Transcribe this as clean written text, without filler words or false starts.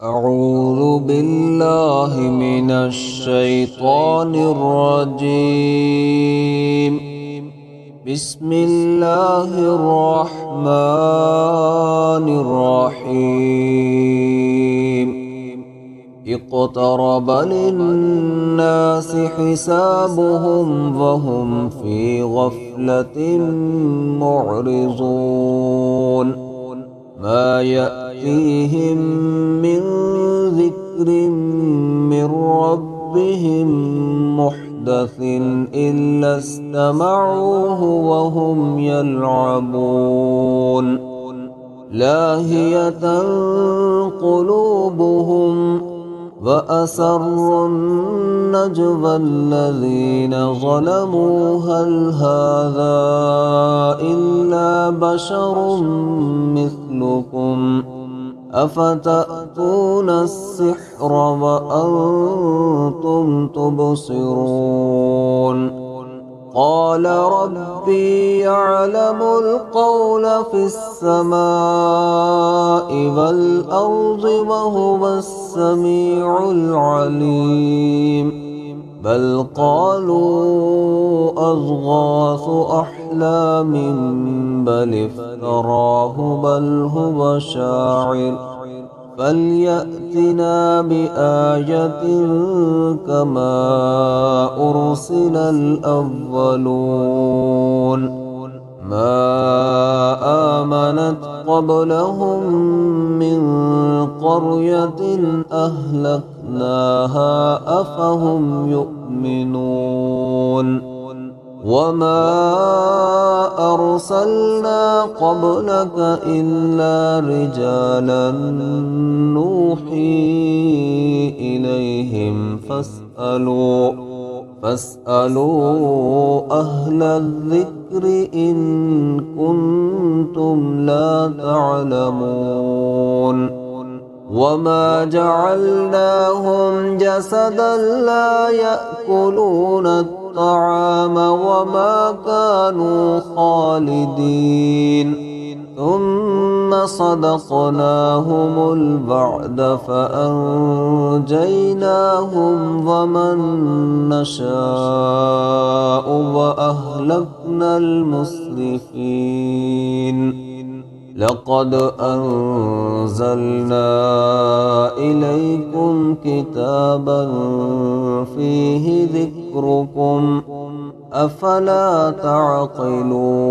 أعوذ بالله من الشيطان الرجيم. بسم الله الرحمن الرحيم. اقترب للناس حسابهم وهم في غفلة معرضون. ما يأتيهم من ذكر من ربهم محدث إلا استمعوه وهم يلعبون. لاهية قلوبهم وأسروا النجوى الذين ظلموا هل هذا إلا بشر مثلكم أفتأتون السحر وأنتم تبصرون. قال ربي يعلم القول في السماء والأرض وهو السميع العليم. بل قالوا أضغاث أحلام بل افتراه بل هو شاعر فليأتنا بآية كما أرسل الأولون. ما آمنت قبلهم من قرية أهلكناها أفهم يؤمنون. وما أرسلنا قبلك إلا رجالا نوحي إليهم فاسألوا أهل الذكر إن كنتم لا تعلمون. وما جعلناهم جسدا لا يأكلون الطعام وما كانوا خالدين. ثم صدقناهم الوعد فأنجيناهم ومن نشاء وأهلكنا المسرفين. لقد أنزلنا إليكم كتابا فيه ذكركم أفلا تعقلون.